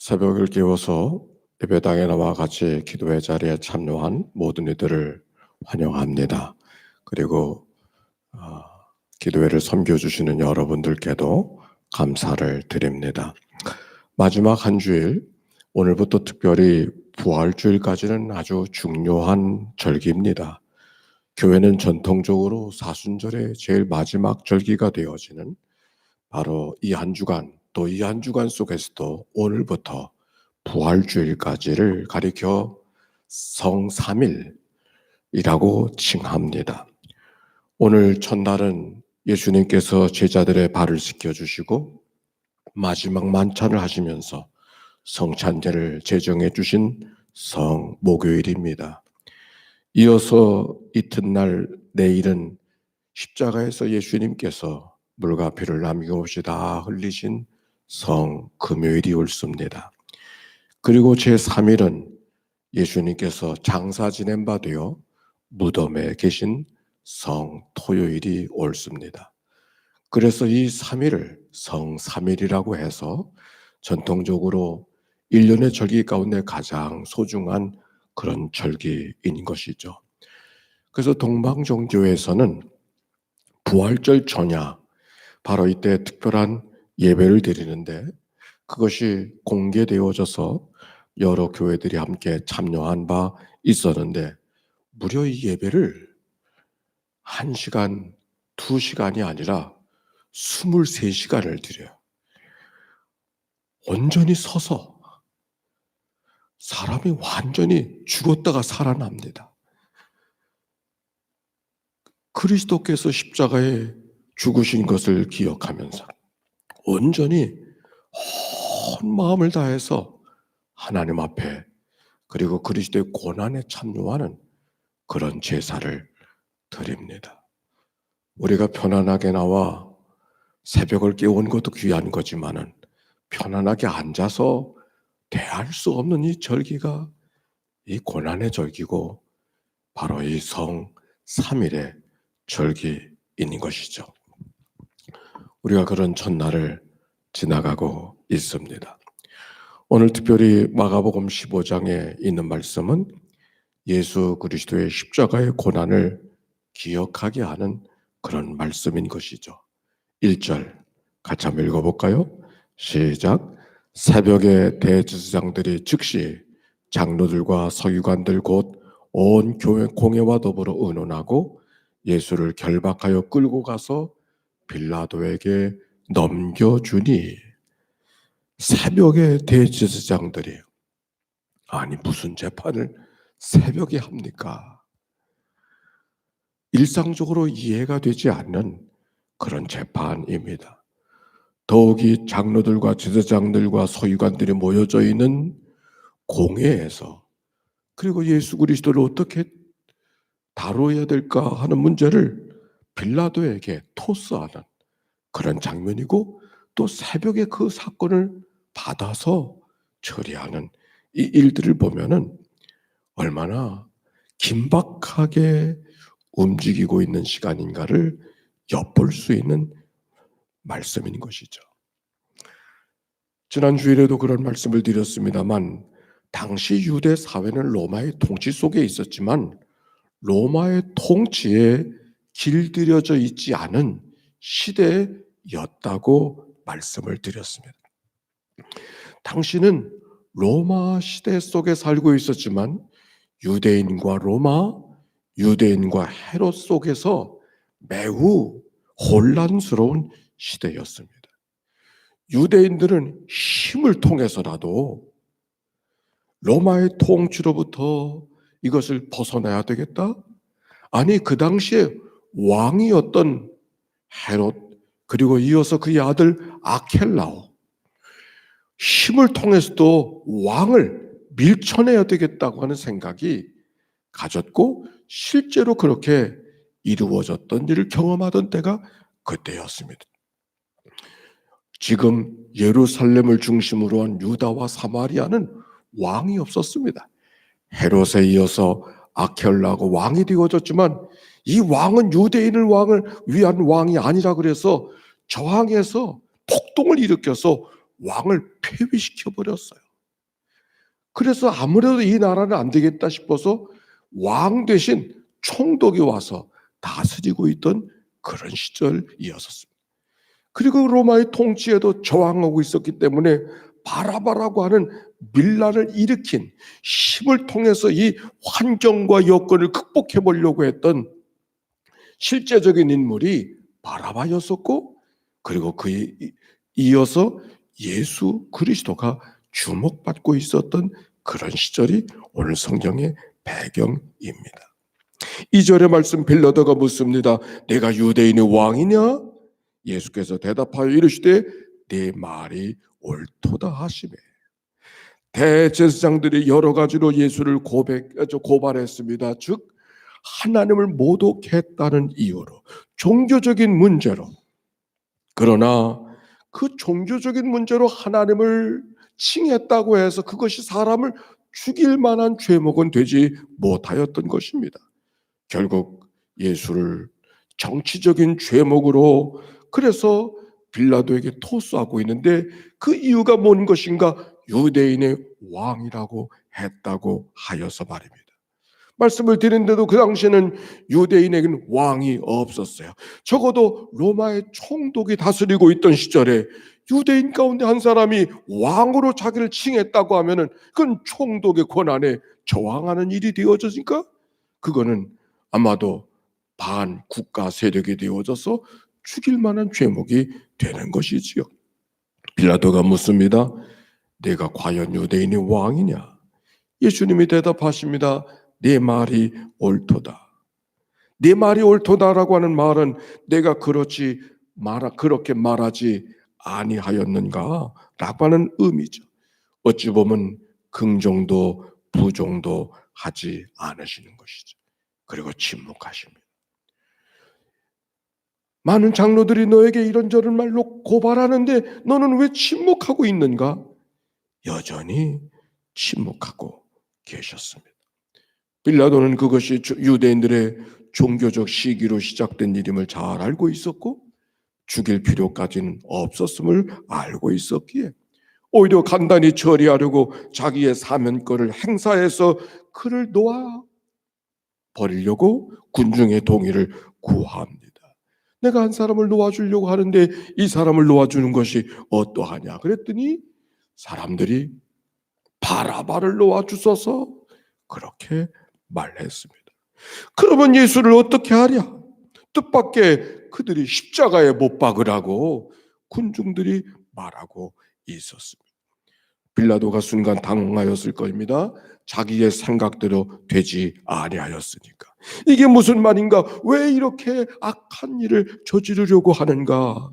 새벽을 깨워서 예배당에 나와 같이 기도의 자리에 참여한 모든 이들을 환영합니다. 그리고 기도회를 섬겨주시는 여러분들께도 감사를 드립니다. 마지막 한 주일, 오늘부터 특별히 부활주일까지는 아주 중요한 절기입니다. 교회는 전통적으로 사순절의 제일 마지막 절기가 되어지는 바로 이 한 주간, 또 이 한 주간 속에서도 오늘부터 부활주일까지를 가리켜 성삼일이라고 칭합니다. 오늘 첫날은 예수님께서 제자들의 발을 씻겨주시고 마지막 만찬을 하시면서 성찬제를 제정해 주신 성목요일입니다. 이어서 이튿날 내일은 십자가에서 예수님께서 물과 피를 남김없이 다 흘리신 성금요일이 옳습니다. 그리고 제3일은 예수님께서 장사 지낸 바 되어 무덤에 계신 성토요일이 옳습니다. 그래서 이 3일을 성삼일이라고 해서 전통적으로 1년의 절기 가운데 가장 소중한 그런 절기인 것이죠. 그래서 동방종교에서는 부활절 전야, 바로 이때 특별한 예배를 드리는데 그것이 공개되어져서 여러 교회들이 함께 참여한 바 있었는데 무려 이 예배를 1시간, 2시간이 아니라 23시간을 드려요. 온전히 서서 사람이 완전히 죽었다가 살아납니다. 그리스도께서 십자가에 죽으신 것을 기억하면서 온전히 온 마음을 다해서 하나님 앞에 그리고 그리스도의 고난에 참여하는 그런 제사를 드립니다. 우리가 편안하게 나와 새벽을 깨운 것도 귀한 거지만은 편안하게 앉아서 대할 수 없는 이 절기가 이 고난의 절기고 바로 이 성삼일의 절기인 것이죠. 우리가 그런 첫날을 지나가고 있습니다. 오늘 특별히 마가복음 15장에 있는 말씀은 예수 그리스도의 십자가의 고난을 기억하게 하는 그런 말씀인 것이죠. 1절 같이 한번 읽어볼까요? 시작. 새벽에 대제사장들이 즉시 장로들과 서기관들 곧 온 교회 공회와 더불어 의논하고 예수를 결박하여 끌고 가서 빌라도에게 넘겨주니. 새벽에 대제사장들이, 아니 무슨 재판을 새벽에 합니까? 일상적으로 이해가 되지 않는 그런 재판입니다. 더욱이 장로들과 제사장들과 서기관들이 모여져 있는 공회에서 그리고 예수 그리스도를 어떻게 다뤄야 될까 하는 문제를 빌라도에게 토스하는 그런 장면이고, 또 새벽에 그 사건을 받아서 처리하는 이 일들을 보면은 얼마나 긴박하게 움직이고 있는 시간인가를 엿볼 수 있는 말씀인 것이죠. 지난 주일에도 그런 말씀을 드렸습니다만 당시 유대 사회는 로마의 통치 속에 있었지만 로마의 통치에 길들여져 있지 않은 시대였다고 말씀을 드렸습니다. 당시는 로마 시대 속에 살고 있었지만 유대인과 로마, 유대인과 헤롯 속에서 매우 혼란스러운 시대였습니다. 유대인들은 힘을 통해서라도 로마의 통치로부터 이것을 벗어나야 되겠다? 아니, 그 당시에 왕이었던 헤롯, 그리고 이어서 그의 아들 아켈라오, 힘을 통해서도 왕을 밀쳐내야 되겠다고 하는 생각이 가졌고 실제로 그렇게 이루어졌던 일을 경험하던 때가 그때였습니다. 지금 예루살렘을 중심으로 한 유다와 사마리아는 왕이 없었습니다. 헤롯에 이어서 아켈라가 왕이 되어졌지만 이 왕은 유대인을 왕을 위한 왕이 아니라 그래서 저항해서 폭동을 일으켜서 왕을 폐위시켜 버렸어요. 그래서 아무래도 이 나라는 안 되겠다 싶어서 왕 대신 총독이 와서 다스리고 있던 그런 시절이었습니다. 그리고 로마의 통치에도 저항하고 있었기 때문에 바라바라고 하는 밀란을 일으킨 힘을 통해서 이 환경과 여건을 극복해 보려고 했던 실제적인 인물이 바라바였었고, 그리고 그에 이어서 예수 그리스도가 주목받고 있었던 그런 시절이 오늘 성경의 배경입니다. 2절의 말씀, 빌라도가 묻습니다. 내가 유대인의 왕이냐? 예수께서 대답하여 이르시되 네 말이 옳도다 하시매. 대제사장들이 여러 가지로 예수를 고발했습니다. 즉 하나님을 모독했다는 이유로, 종교적인 문제로. 그러나 그 종교적인 문제로 하나님을 칭했다고 해서 그것이 사람을 죽일 만한 죄목은 되지 못하였던 것입니다. 결국 예수를 정치적인 죄목으로, 그래서 빌라도에게 토스하고 있는데, 그 이유가 뭔 것인가? 유대인의 왕이라고 했다고 하여서 말입니다. 말씀을 드리는데도 그 당시에는 유대인에게는 왕이 없었어요. 적어도 로마의 총독이 다스리고 있던 시절에 유대인 가운데 한 사람이 왕으로 자기를 칭했다고 하면은 그건 총독의 권한에 저항하는 일이 되어지니까 그거는 아마도 반국가 세력이 되어져서 죽일 만한 죄목이 되는 것이지요. 빌라도가 묻습니다. 내가 과연 유대인의 왕이냐? 예수님이 대답하십니다. 네 말이 옳도다. 네 말이 옳도다라고 하는 말은 내가 그렇게 말하지 아니하였는가? 라고 하는 의미죠. 어찌 보면 긍정도 부정도 하지 않으시는 것이죠. 그리고 침묵하십니다. 많은 장로들이 너에게 이런저런 말로 고발하는데 너는 왜 침묵하고 있는가? 여전히 침묵하고 계셨습니다. 빌라도는 그것이 유대인들의 종교적 시기로 시작된 일임을 잘 알고 있었고, 죽일 필요까지는 없었음을 알고 있었기에 오히려 간단히 처리하려고 자기의 사면권을 행사해서 그를 놓아 버리려고 군중의 동의를 구합니다. 내가 한 사람을 놓아주려고 하는데 이 사람을 놓아주는 것이 어떠하냐? 그랬더니 사람들이 바라바를 놓아주소서 그렇게 말했습니다. 그러면 예수를 어떻게 하랴? 뜻밖의 그들이 십자가에 못 박으라고 군중들이 말하고 있었습니다. 빌라도가 순간 당황하였을 겁니다. 자기의 생각대로 되지 아니하였으니까. 이게 무슨 말인가? 왜 이렇게 악한 일을 저지르려고 하는가?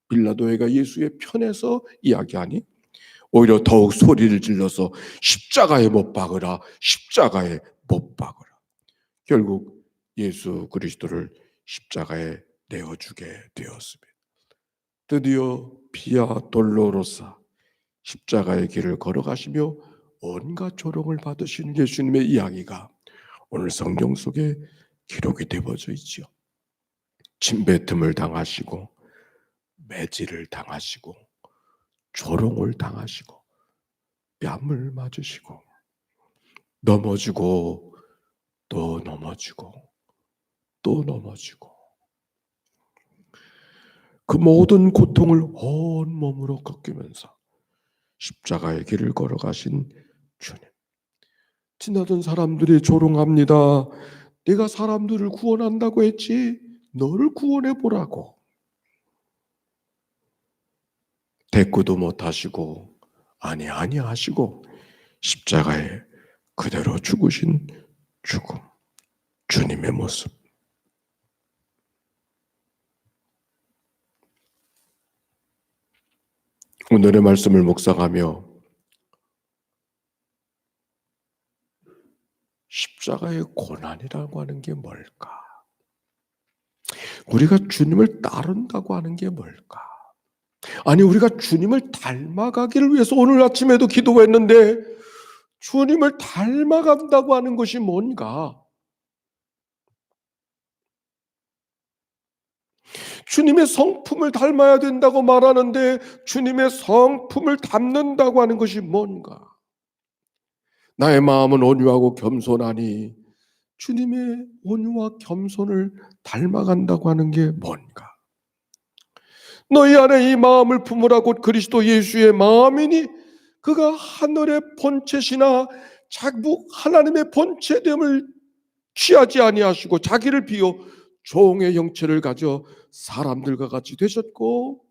빌라도가 예수의 편에서 이야기하니 오히려 더욱 소리를 질러서 십자가에 못 박으라, 십자가에 못 박으라. 결국 예수 그리스도를 십자가에 내어주게 되었습니다. 드디어 비아 돌로로사, 십자가의 길을 걸어가시며 온갖 조롱을 받으신 예수님의 이야기가 오늘 성경 속에 기록이 되어져 있죠. 침뱉음을 당하시고 매질을 당하시고 조롱을 당하시고 뺨을 맞으시고 넘어지고 또 넘어지고 또 넘어지고, 그 모든 고통을 온 몸으로 겪으면서 십자가의 길을 걸어가신 주님. 지나던 사람들이 조롱합니다. 네가 사람들을 구원한다고 했지, 너를 구원해 보라고. 대꾸도 못하시고 아니하시고 십자가에 그대로 죽으신 죽음, 주님의 모습. 오늘의 말씀을 묵상하며 십자가의 고난이라고 하는 게 뭘까? 우리가 주님을 따른다고 하는 게 뭘까? 아니, 우리가 주님을 닮아가기를 위해서 오늘 아침에도 기도했는데 주님을 닮아간다고 하는 것이 뭔가? 주님의 성품을 닮아야 된다고 말하는데 주님의 성품을 닮는다고 하는 것이 뭔가? 나의 마음은 온유하고 겸손하니 주님의 온유와 겸손을 닮아간다고 하는 게 뭔가? 너희 안에 이 마음을 품으라 곧 그리스도 예수의 마음이니 그가 하늘의 본체시나 자부 하나님의 본체됨을 취하지 아니하시고 자기를 비워 종의 형체를 가져 사람들과 같이 되셨고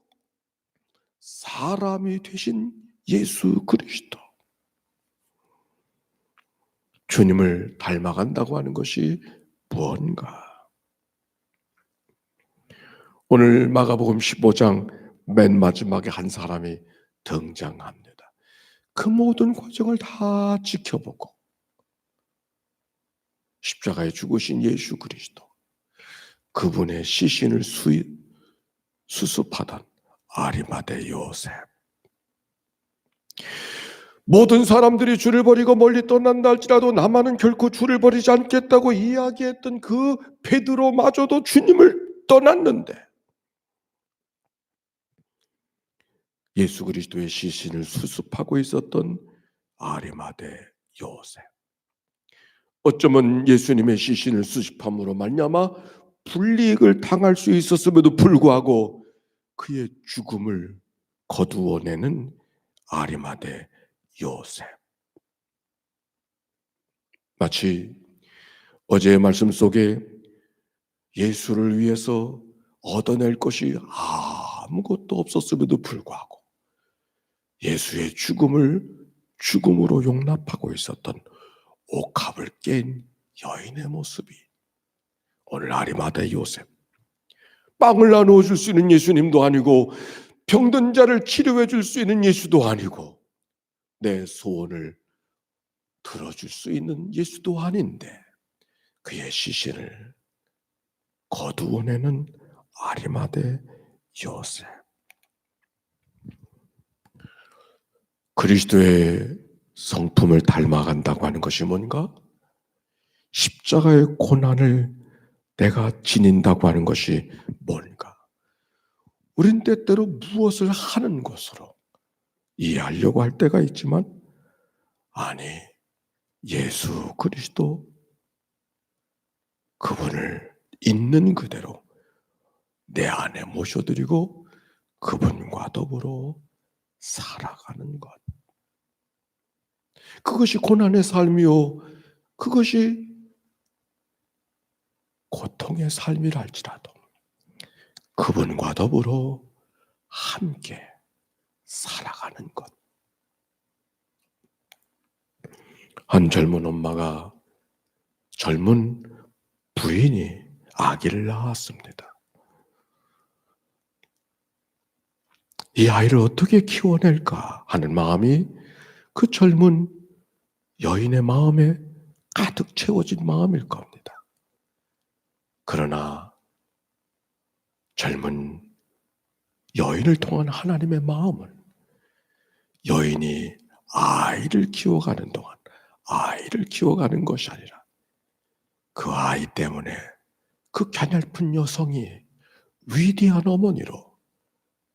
사람이 되신 예수 그리스도 주님을 닮아간다고 하는 것이 무언가? 오늘 마가복음 15장 맨 마지막에 한 사람이 등장합니다. 그 모든 과정을 다 지켜보고 십자가에 죽으신 예수 그리스도, 그분의 시신을 수습하던 아리마대 요셉, 모든 사람들이 주를 버리고 멀리 떠난다 할지라도 나만은 결코 주를 버리지 않겠다고 이야기했던 그 베드로마저도 주님을 떠났는데 예수 그리스도의 시신을 수습하고 있었던 아리마대 요셉, 어쩌면 예수님의 시신을 수습함으로 말미암아 불이익을 당할 수 있었음에도 불구하고 그의 죽음을 거두어내는 아리마대 요셉, 마치 어제의 말씀 속에 예수를 위해서 얻어낼 것이 아무것도 없었음에도 불구하고 예수의 죽음을 죽음으로 용납하고 있었던 옥합을 깬 여인의 모습이 오늘 아리마대 요셉, 빵을 나누어 줄 수 있는 예수님도 아니고 병든 자를 치료해 줄 수 있는 예수도 아니고 내 소원을 들어줄 수 있는 예수도 아닌데 그의 시신을 거두어내는 아리마대 요셉, 그리스도의 성품을 닮아간다고 하는 것이 뭔가? 십자가의 고난을 내가 지닌다고 하는 것이 뭔가? 우린 때때로 무엇을 하는 것으로 이해하려고 할 때가 있지만 아니, 예수 그리스도 그분을 있는 그대로 내 안에 모셔드리고 그분과 더불어 살아가는 것, 그것이 고난의 삶이요 그것이 고통의 삶이라 할지라도 그분과 더불어 함께 살아가는 것. 한 젊은 엄마가 젊은 부인이 아기를 낳았습니다. 이 아이를 어떻게 키워낼까 하는 마음이 그 젊은 여인의 마음에 가득 채워진 마음일 겁니다. 그러나 젊은 여인을 통한 하나님의 마음은 여인이 아이를 키워가는 동안 아이를 키워가는 것이 아니라 그 아이 때문에 그 가냘픈 여성이 위대한 어머니로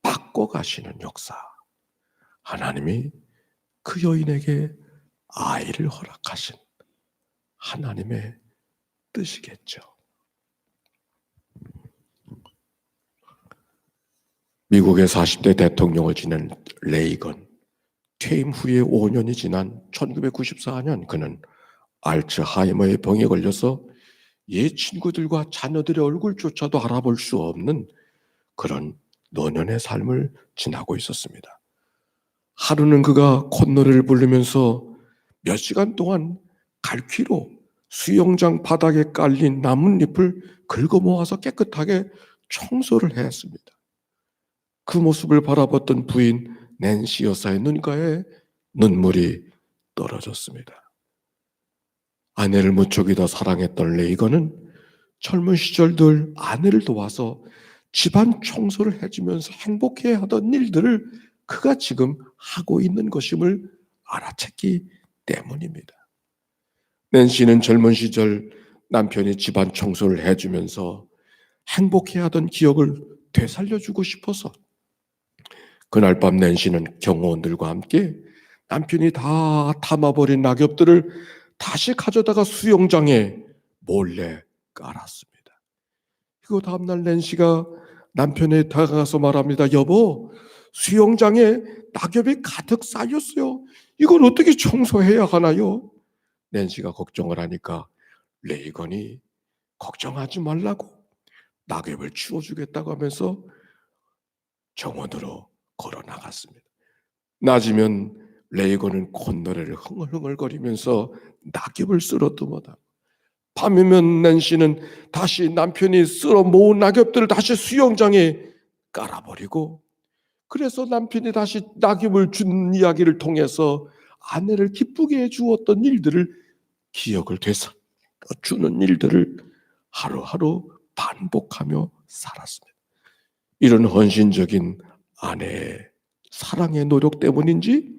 바꿔가시는 역사, 하나님이 그 여인에게 아이를 허락하신 하나님의 뜻이겠죠. 미국의 40대 대통령을 지낸 레이건, 퇴임 후에 5년이 지난 1994년 그는 알츠하이머의 병에 걸려서 옛 친구들과 자녀들의 얼굴조차도 알아볼 수 없는 그런 노년의 삶을 지나고 있었습니다. 하루는 그가 콧노래를 부르면서 몇 시간 동안 갈퀴로 수영장 바닥에 깔린 나뭇잎을 긁어 모아서 깨끗하게 청소를 했습니다. 그 모습을 바라봤던 부인 낸시 여사의 눈가에 눈물이 떨어졌습니다. 아내를 무척이나 사랑했던 레이건은 젊은 시절 늘 아내를 도와서 집안 청소를 해주면서 행복해하던 일들을 그가 지금 하고 있는 것임을 알아챘기 때문입니다. 낸시는 젊은 시절 남편이 집안 청소를 해주면서 행복해하던 기억을 되살려주고 싶어서 그날 밤 낸시는 경호원들과 함께 남편이 다 담아버린 낙엽들을 다시 가져다가 수영장에 몰래 깔았습니다. 그리고 다음날 낸시가 남편에 다가가서 말합니다. 여보, 수영장에 낙엽이 가득 쌓였어요. 이걸 어떻게 청소해야 하나요? 낸시가 걱정을 하니까 레이건이 걱정하지 말라고 낙엽을 치워주겠다고 하면서 정원으로 걸어 나갔습니다. 낮이면 레이건은 콧노래를 흥얼흥얼거리면서 낙엽을 쓸어두마다, 밤이면 낸시는 다시 남편이 쓸어 모은 낙엽들을 다시 수영장에 깔아버리고, 그래서 남편이 다시 낙엽을 준 이야기를 통해서 아내를 기쁘게 해주었던 일들을, 기억을 되살려주는 일들을 하루하루 반복하며 살았습니다. 이런 헌신적인 아내의 사랑의 노력 때문인지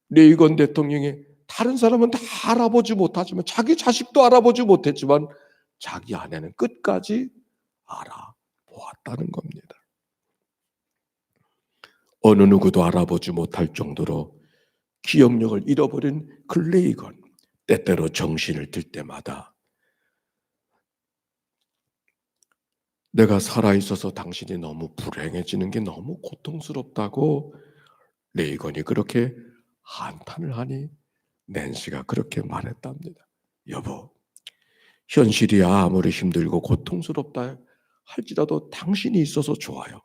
레이건 대통령이 다른 사람은 다 알아보지 못하지만, 자기 자식도 알아보지 못했지만 자기 아내는 끝까지 알아보았다는 겁니다. 어느 누구도 알아보지 못할 정도로 기억력을 잃어버린 그 레이건, 때때로 정신을 들 때마다 내가 살아있어서 당신이 너무 불행해지는 게 너무 고통스럽다고 레이건이 그렇게 한탄을 하니 낸시가 그렇게 말했답니다. 여보, 현실이 아무리 힘들고 고통스럽다 할지라도 당신이 있어서 좋아요.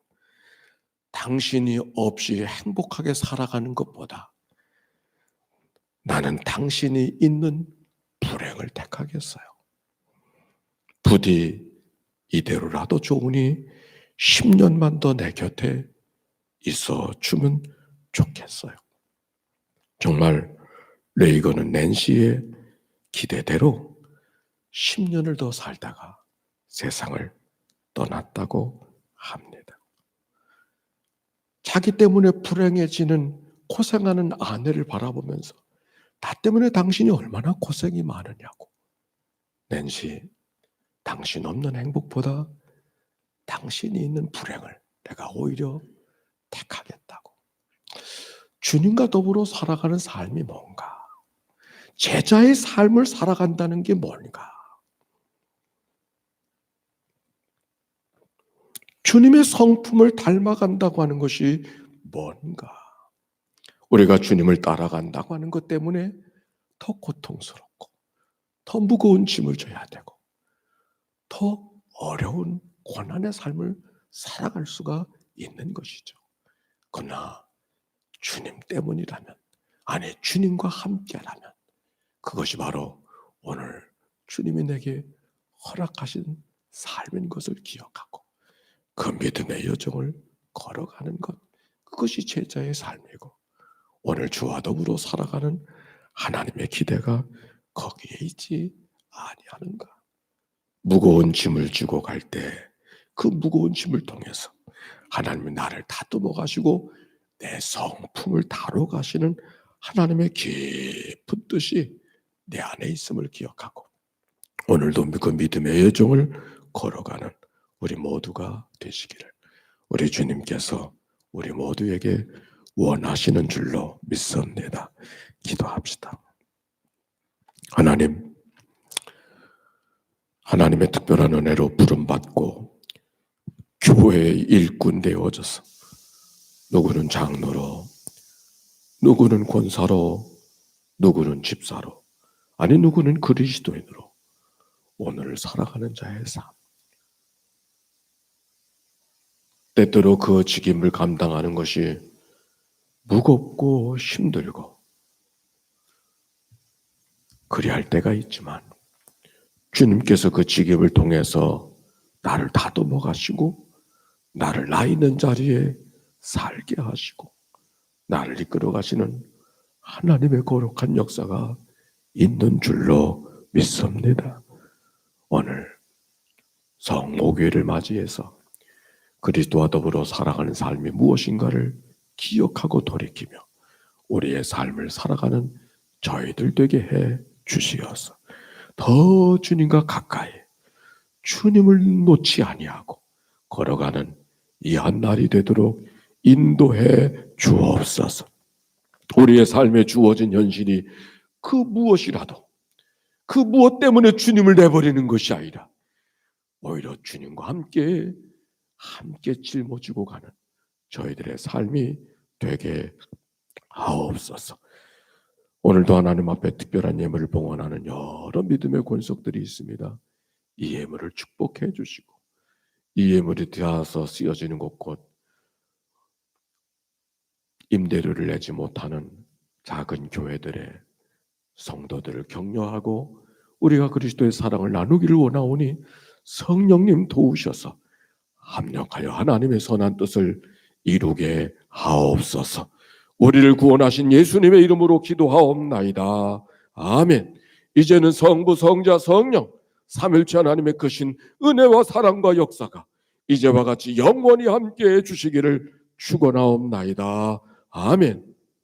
당신이 없이 행복하게 살아가는 것보다 나는 당신이 있는 불행을 택하겠어요. 부디 이대로라도 좋으니 10년만 더 내 곁에 있어 주면 좋겠어요. 정말 레이건은 낸시의 기대대로 10년을 더 살다가 세상을 떠났다고 합니다. 자기 때문에 불행해지는, 고생하는 아내를 바라보면서 나 때문에 당신이 얼마나 고생이 많으냐고, 낸시, 당신 없는 행복보다 당신이 있는 불행을 내가 오히려 택하겠다고. 주님과 더불어 살아가는 삶이 뭔가, 제자의 삶을 살아간다는 게 뭔가, 주님의 성품을 닮아간다고 하는 것이 뭔가, 우리가 주님을 따라간다고 하는 것 때문에 더 고통스럽고 더 무거운 짐을 져야 되고 더 어려운 고난의 삶을 살아갈 수가 있는 것이죠. 그러나 주님 때문이라면, 아니 주님과 함께라면, 그것이 바로 오늘 주님이 내게 허락하신 삶인 것을 기억하고 그 믿음의 여정을 걸어가는 것, 그것이 제자의 삶이고, 오늘 주와 더불어 살아가는 하나님의 기대가 거기에 있지 아니하는가. 무거운 짐을 지고 갈 때 그 무거운 짐을 통해서 하나님이 나를 다듬어 가시고 내 성품을 다뤄 가시는 하나님의 깊은 뜻이 내 안에 있음을 기억하고 오늘도 그 믿음의 여정을 걸어가는 우리 모두가 되시기를 우리 주님께서 우리 모두에게 원하시는 줄로 믿습니다. 기도합시다. 하나님, 하나님의 특별한 은혜로 부름받고 교회의 일꾼 되어져서 누구는 장로로, 누구는 권사로, 누구는 집사로, 아니 누구는 그리스도인으로 오늘을 살아가는 자의 삶, 때때로 그 직임을 감당하는 것이 무겁고 힘들고 그리할 때가 있지만 주님께서 그 직임을 통해서 나를 다듬어 가시고 나를 나 있는 자리에 살게 하시고 나를 이끌어 가시는 하나님의 거룩한 역사가 있는 줄로 믿습니다. 오늘 성목요일을 맞이해서 그리스도와 더불어 살아가는 삶이 무엇인가를 기억하고 돌이키며 우리의 삶을 살아가는 저희들 되게 해 주시어서 더 주님과 가까이 주님을 놓지 아니하고 걸어가는 이 한 날이 되도록 인도해 주옵소서. 우리의 삶에 주어진 현실이 그 무엇이라도 그 무엇 때문에 주님을 내버리는 것이 아니라 오히려 주님과 함께 짊어지고 가는 저희들의 삶이 되게 하옵소서. 오늘도 하나님 앞에 특별한 예물을 봉헌하는 여러 믿음의 권속들이 있습니다. 이 예물을 축복해 주시고 이 예물이 닿아서 쓰여지는 곳곳 임대료를 내지 못하는 작은 교회들의 성도들을 격려하고 우리가 그리스도의 사랑을 나누기를 원하오니 성령님 도우셔서 합력하여 하나님의 선한 뜻을 이루게 하옵소서. 우리를 구원하신 예수님의 이름으로 기도하옵나이다. 아멘. 이제는 성부, 성자, 성령 삼일체 하나님의 크신 은혜와 사랑과 역사가 이제와 같이 영원히 함께해 주시기를 축원하옵나이다. 아멘.